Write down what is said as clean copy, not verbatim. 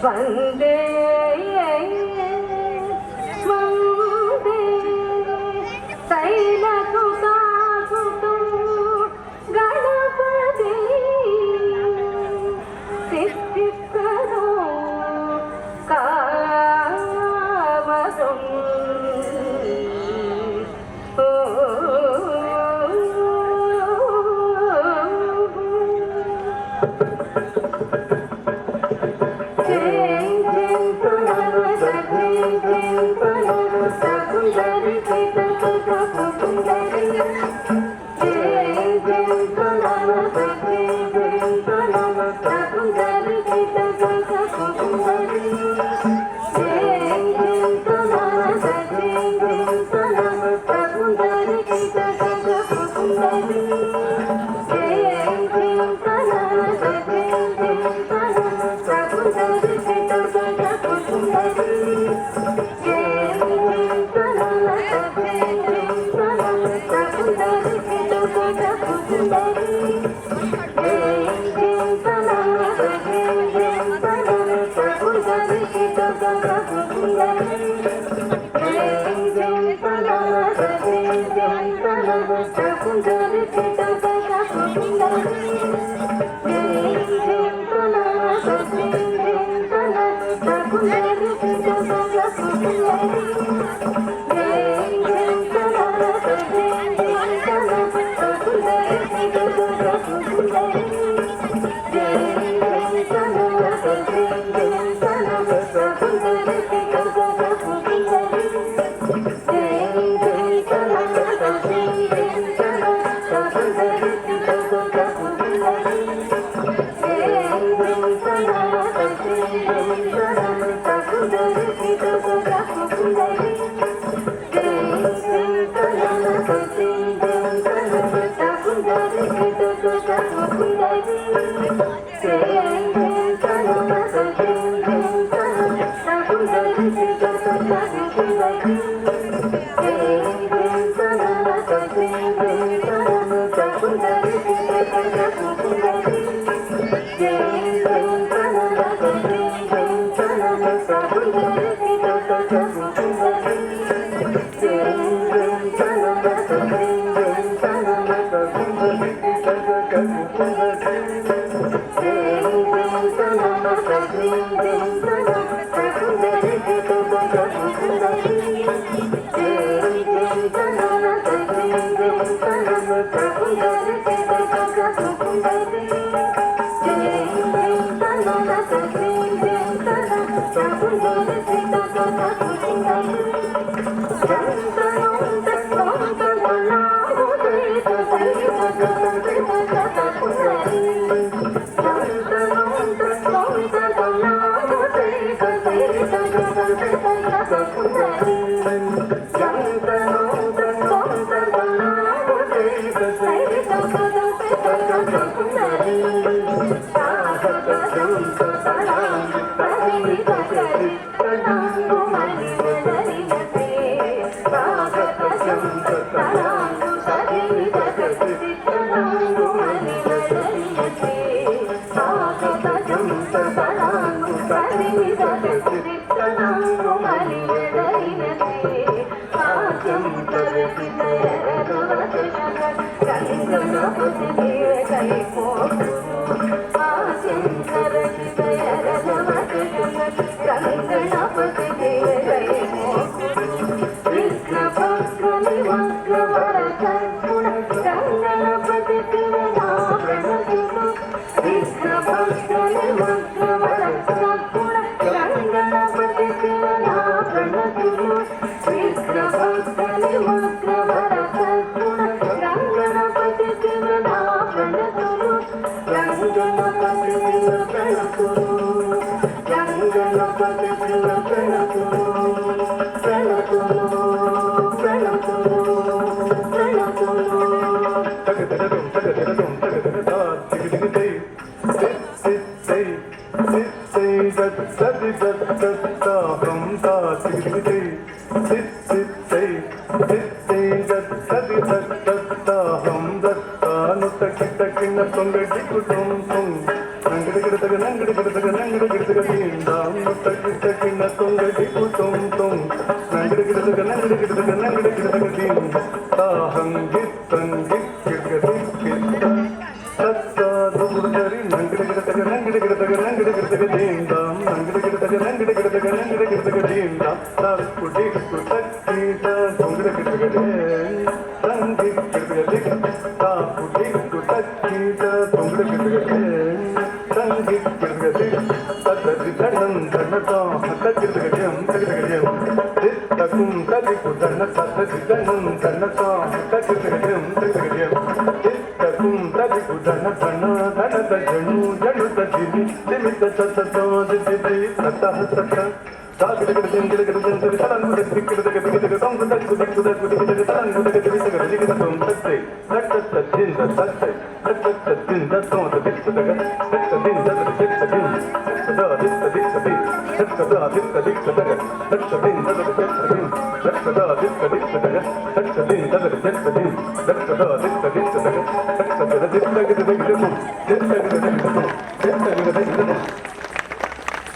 Vande Vande शैलसुतासुतं Ganpati सिद्धिकरो कामदं Thank you. சித்தை சித்தை தத்ததி Datta ஹம் தத்தா நுத்த கிட்ட கிண்ண தொங்கடி குட்டும் தும் நங்கடி கிடத்தக நங்கடி கிடத்தக நங்கடி கிடத்தக தீண்டாம் நுத்த கிட்ட கிண்ண தொங்கடி குட்டும் தும் நங்கடி கிடத்தக நங்கடி கிடத்தக நங்கடி கிடத்தக தீம் தாஹம் கித்தன் கிக்கதி கித்த தத்தா துர்தரி நங்கடி கிடத்தக நங்கடி கிடத்தக நங்கடி கிடத்தக தீண்டாம் நங்கடி கிடத்தக நங்கடி கிடத்தக நங்கடி கிடத்தக தீண்டாம் தாக்குடி குட்டக்கீட தொங்கடி கிடத்தக தங்கி கிடத்தக தாக்குடி குட்டக்கீட தொங்கடி கிடத்தக தங்கி கிடத்தக தத்ததி தனம் தன்னதா ஹத்தகிடதகயம் தகிடகயம் தித்தகும் ததிகு தன்ன தத்ததி தனம் தன்னதா ஹத்தகிடதகயம் தகிடகயம் தித்தகும் ததிகு தன்ன தன்ன தனத ஜனு ஜனு ததிமி நிமித்த தத்ததோ திதி தத்தஹ தத்த தாகிடகயம் கிடகயம் தலன் குடகிடகயம் தம் குடகிடகயம் தலன் குடகிடகயம் தத்தை தத்தத்த திந்த தத்தை தத்தத்த திந்த தோத தித்ததக தத்ததின் தத்ததின்